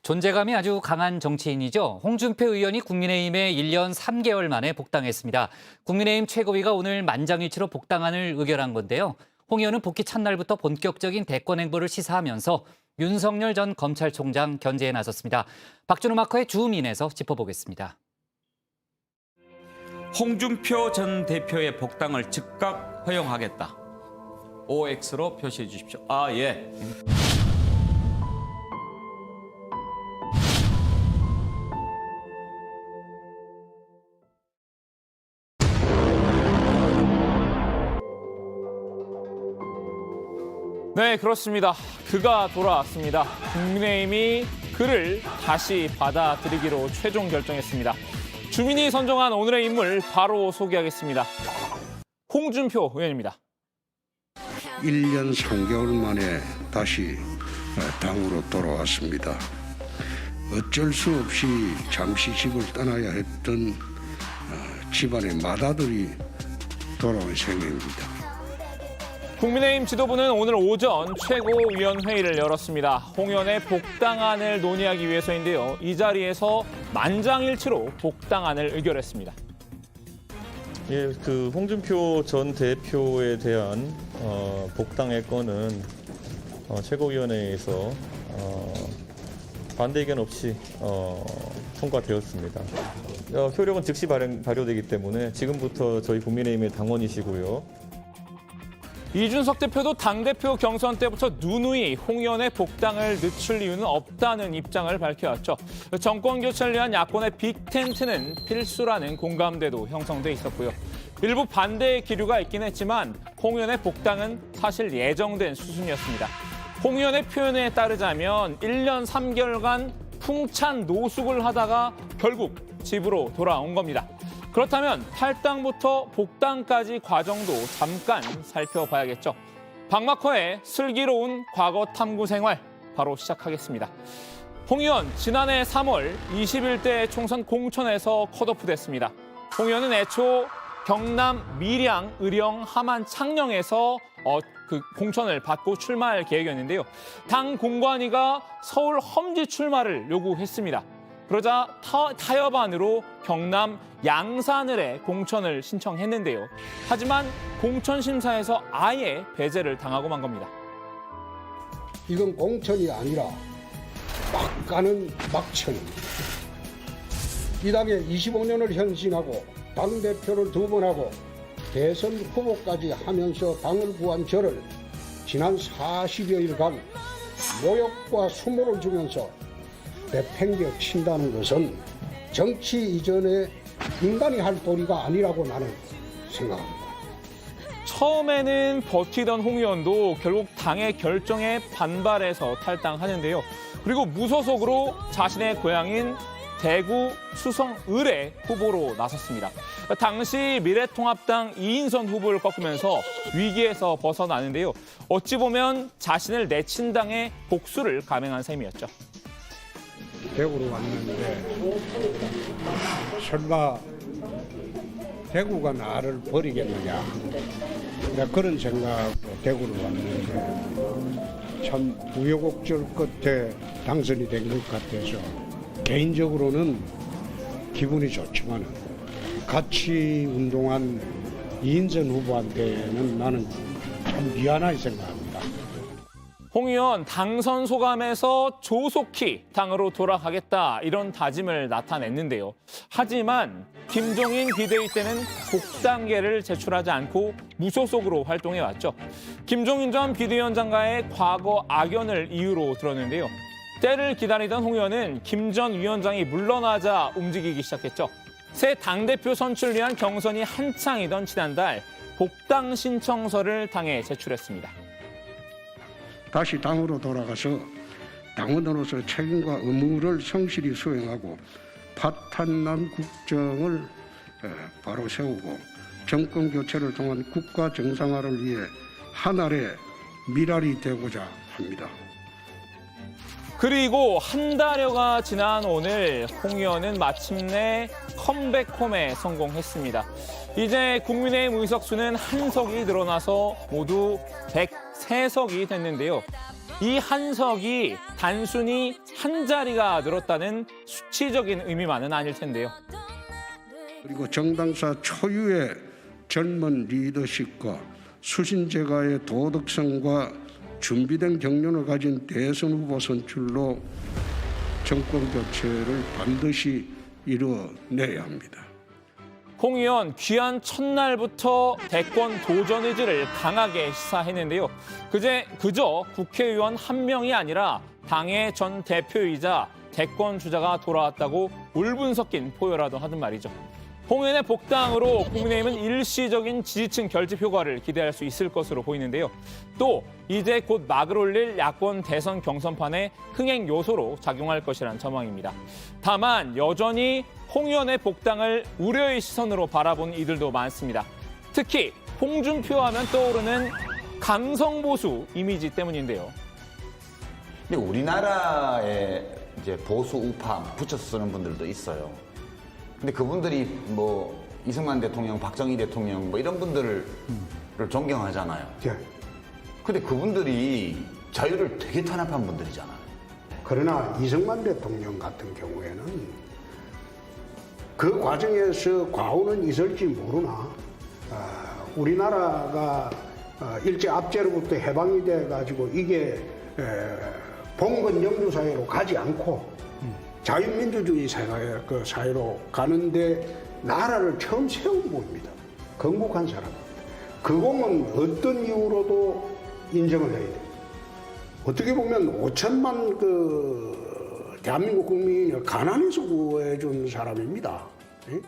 존재감이 아주 강한 정치인이죠. 홍준표 의원이 국민의힘에 1년 3개월 만에 복당했습니다. 국민의힘 최고위가 오늘 만장일치로 복당안을 의결한 건데요. 홍 의원은 복귀 첫날부터 본격적인 대권 행보를 시사하면서 윤석열 전 검찰총장 견제에 나섰습니다. 박준우 마커의 주민에서 짚어보겠습니다. 홍준표 전 대표의 복당을 즉각 허용하겠다. OX로 표시해 주십시오. 예. 네, 그렇습니다. 그가 돌아왔습니다. 국민의힘이 그를 다시 받아들이기로 최종 결정했습니다. 주민이 선정한 오늘의 인물 바로 소개하겠습니다. 홍준표 의원입니다. 1년 3개월 만에 다시 당으로 돌아왔습니다. 어쩔 수 없이 잠시 집을 떠나야 했던 집안의 맏아들이 돌아온 셈입니다. 국민의힘 지도부는 오늘 오전 최고위원회의를 열었습니다. 홍 의원의 복당안을 논의하기 위해서인데요. 이 자리에서 만장일치로 복당안을 의결했습니다. 예, 홍준표 전 대표에 대한 복당의 건은 최고위원회에서 반대 의견 없이 통과되었습니다. 효력은 즉시 발효되기 때문에 지금부터 저희 국민의힘의 당원이시고요. 이준석 대표도 당대표 경선 때부터 누누이 홍 의원의 복당을 늦출 이유는 없다는 입장을 밝혀왔죠. 정권 교체를 위한 야권의 빅텐트는 필수라는 공감대도 형성돼 있었고요. 일부 반대의 기류가 있긴 했지만 홍 의원의 복당은 사실 예정된 수순이었습니다. 홍 의원의 표현에 따르자면 1년 3개월간 풍찬 노숙을 하다가 결국 집으로 돌아온 겁니다. 그렇다면 탈당부터 복당까지 과정도 잠깐 살펴봐야겠죠. 박마커의 슬기로운 과거 탐구 생활 바로 시작하겠습니다. 홍 의원 지난해 3월 21대 총선 공천에서 컷오프됐습니다. 홍 의원은 애초 경남 밀양, 의령, 함안, 창녕에서 공천을 받고 출마할 계획이었는데요. 당 공관위가 서울 험지 출마를 요구했습니다. 그러자 타협안으로 경남 양산을에 공천을 신청했는데요. 하지만 공천심사에서 아예 배제를 당하고 만 겁니다. 이건 공천이 아니라 막 가는 막천입니다. 이 당에 25년을 헌신하고 당대표를 2번 하고 대선 후보까지 하면서 당을 구한 저를 지난 40여일간 모욕과 수모를 주면서 내팽겨 친다는 것은 정치 이전에 인간이 할 도리가 아니라고 나는 생각합니다. 처음에는 버티던 홍 의원도 결국 당의 결정에 반발해서 탈당하는데요. 그리고 무소속으로 자신의 고향인 대구 수성을의 후보로 나섰습니다. 당시 미래통합당 이인선 후보를 꺾으면서 위기에서 벗어나는데요. 어찌 보면 자신을 내친 당의 복수를 감행한 셈이었죠. 대구로 왔는데 설마 대구가 나를 버리겠느냐 그런 생각으로 대구로 왔는데 참 우여곡절 끝에 당선이 된 것 같아서 개인적으로는 기분이 좋지만 같이 운동한 이인선 후보한테는 나는 참 미안하게 생각합니다. 홍 의원 당선 소감에서 조속히 당으로 돌아가겠다 이런 다짐을 나타냈는데요. 하지만 김종인 비대위 때는 복당계를 제출하지 않고 무소속으로 활동해왔죠. 김종인 전 비대위원장과의 과거 악연을 이유로 들었는데요. 때를 기다리던 홍 의원은 김 전 위원장이 물러나자 움직이기 시작했죠. 새 당대표 선출을 위한 경선이 한창이던 지난달 복당 신청서를 당에 제출했습니다. 다시 당으로 돌아가서 당원으로서 책임과 의무를 성실히 수행하고 파탄난 국정을 바로 세우고 정권 교체를 통한 국가 정상화를 위해 하나의 미랄이 되고자 합니다. 그리고 한 달여가 지난 오늘 홍 의원은 마침내 컴백홈에 성공했습니다. 이제 국민의힘 의석수는 한 석이 늘어나서 모두 103석이 됐는데요. 이 한석이 단순히 한 자리가 늘었다는 수치적인 의미만은 아닐 텐데요. 그리고 정당사 초유의 젊은 리더십과 수신제가의 도덕성과 준비된 경륜을 가진 대선 후보 선출로 정권 교체를 반드시 이뤄내야 합니다. 홍 의원 귀한 첫날부터 대권 도전 의지를 강하게 시사했는데요. 그저 국회의원 한 명이 아니라 당의 전 대표이자 대권 주자가 돌아왔다고 울분 섞인 포효라도 하든 말이죠. 홍 의원의 복당으로 국민의힘은 일시적인 지지층 결집 효과를 기대할 수 있을 것으로 보이는데요. 또 이제 곧 막을 올릴 야권 대선 경선판의 흥행 요소로 작용할 것이란 전망입니다. 다만 여전히 홍 의원의 복당을 우려의 시선으로 바라본 이들도 많습니다. 특히 홍준표 하면 떠오르는 강성보수 이미지 때문인데요. 근데 우리나라에 이제 보수 우파 붙여서 쓰는 분들도 있어요. 근데 그분들이 뭐 이승만 대통령, 박정희 대통령 뭐 이런 분들을 존경하잖아요. 근데 그분들이 자유를 되게 탄압한 분들이잖아요. 그러나 이승만 대통령 같은 경우에는 그 과정에서 과오는 있을지 모르나 우리나라가 일제 압제로부터 해방이 돼가지고 이게 봉건 영주 사회로 가지 않고 자유민주주의 사회로 가는데 나라를 처음 세운 분입니다. 건국한 사람입니다. 그 공은 어떤 이유로도 인정을 해야 됩니다. 어떻게 보면 5천만 대한민국 국민을 가난에서 구해준 사람입니다. 예?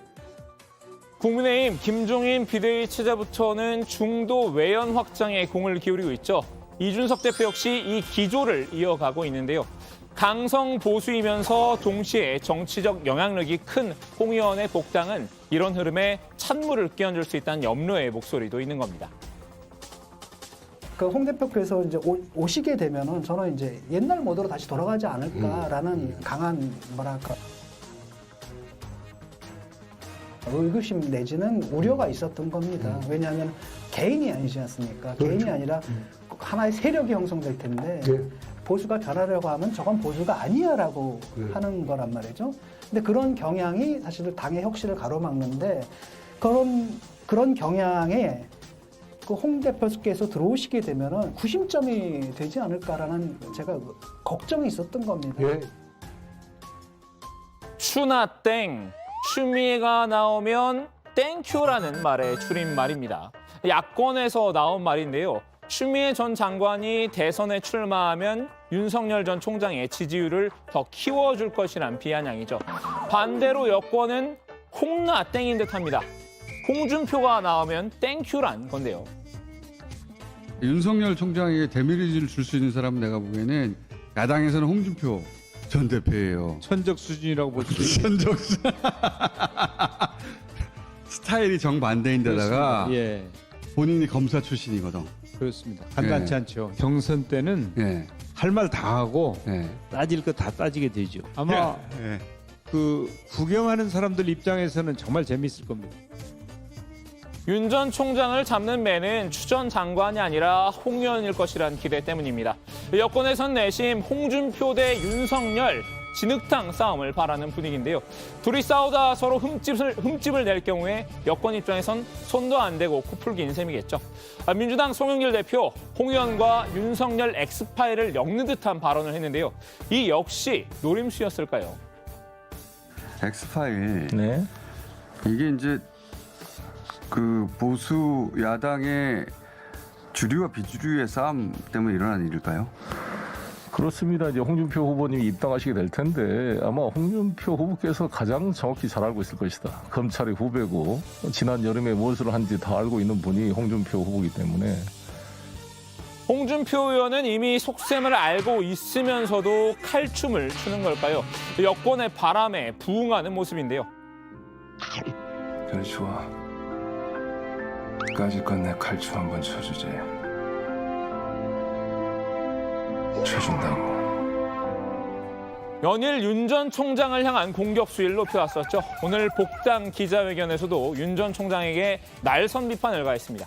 국민의힘 김종인 비대위 체제부터는 중도 외연 확장에 공을 기울이고 있죠. 이준석 대표 역시 이 기조를 이어가고 있는데요. 강성 보수이면서 동시에 정치적 영향력이 큰 홍 의원의 복당은 이런 흐름에 찬물을 끼얹을 수 있다는 염려의 목소리도 있는 겁니다. 그 홍 대표께서 이제 오시게 되면은 저는 이제 옛날 모드로 다시 돌아가지 않을까라는 강한 뭐랄까 의구심 내지는 우려가 있었던 겁니다. 왜냐하면 개인이 아니지 않습니까? 그렇죠. 개인이 아니라 하나의 세력이 형성될 텐데 보수가 변하려고 하면 저건 보수가 아니야라고 하는 거란 말이죠. 근데 그런 경향이 사실 당의 혁신을 가로막는데 그런 경향에 그 홍 대표께서 들어오시게 되면은 구심점이 되지 않을까라는 제가 걱정이 있었던 겁니다. 예. 추나 땡, 추미애가 나오면 땡큐라는 말의 줄임말입니다. 야권에서 나온 말인데요. 추미애 전 장관이 대선에 출마하면 윤석열 전 총장의 지지율을 더 키워줄 것이란 비아냥이죠. 반대로 여권은 홍나 땡인 듯합니다. 홍준표가 나오면 땡큐란 건데요. 윤석열 총장에게 데미지를 줄 수 있는 사람은 내가 보기에는 야당에서는 홍준표 전 대표예요. 천적 수준이라고 볼 수 있습니다. 천적 스타일이 정반대인데다가 예, 본인이 검사 출신이거든. 그렇습니다. 간단치 예. 않죠. 경선 때는 예. 할 말 다 하고 예. 따질 거 다 따지게 되죠. 아마 예. 그 구경하는 사람들 입장에서는 정말 재미있을 겁니다. 윤 전 총장을 잡는 매는 추 전 장관이 아니라 홍 의원일 것이란 기대 때문입니다. 여권에선 내심 홍준표 대 윤석열 진흙탕 싸움을 바라는 분위기인데요. 둘이 싸우다 서로 흠집을 낼 경우에 여권 입장에선 손도 안 대고 코풀기인 셈이겠죠. 민주당 송영길 대표, 홍 의원과 윤석열 엑스파일을 엮는 듯한 발언을 했는데요. 이 역시 노림수였을까요? 엑스파일. 네. 이게 이제 그 보수 야당의 주류와 비주류의 싸움 때문에 일어난 일일까요? 그렇습니다. 이제 홍준표 후보님이 입당하시게 될 텐데 아마 홍준표 후보께서 가장 정확히 잘 알고 있을 것이다. 검찰의 후배고 지난 여름에 무엇을 한지 다 알고 있는 분이 홍준표 후보이기 때문에. 홍준표 의원은 이미 속셈을 알고 있으면서도 칼춤을 추는 걸까요? 여권의 바람에 부응하는 모습인데요. 그래 좋아. 까짓 내 칼춤 한번 쳐주지. 쳐준다고. 연일 윤 전 총장을 향한 공격 수위를 높여왔었죠. 오늘 복당 기자회견에서도 윤 전 총장에게 날선 비판을 가했습니다.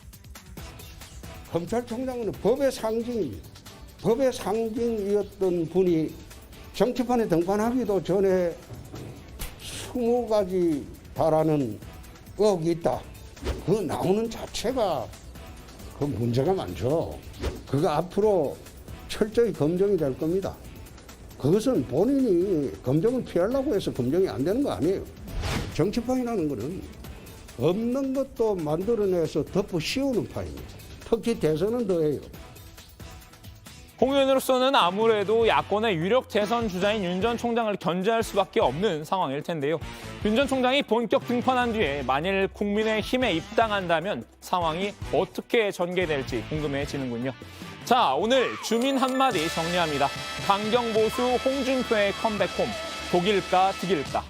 검찰총장은 법의 상징입니다. 법의 상징이었던 분이 정치판에 등판하기도 전에 20가지 달하는 의혹이 있다. 그 나오는 자체가 그 문제가 많죠. 그거 앞으로 철저히 검증이 될 겁니다. 그것은 본인이 검증을 피하려고 해서 검증이 안 되는 거 아니에요. 정치판이라는 거는 없는 것도 만들어내서 덮어 씌우는 파입니다. 특히 대선은 더해요. 홍 의원으로서는 아무래도 야권의 유력 대선 주자인 윤 전 총장을 견제할 수밖에 없는 상황일 텐데요. 윤 전 총장이 본격 등판한 뒤에 만일 국민의힘에 입당한다면 상황이 어떻게 전개될지 궁금해지는군요. 자, 오늘 주민 한마디 정리합니다. 강경보수 홍준표의 컴백홈, 독일까 득일까?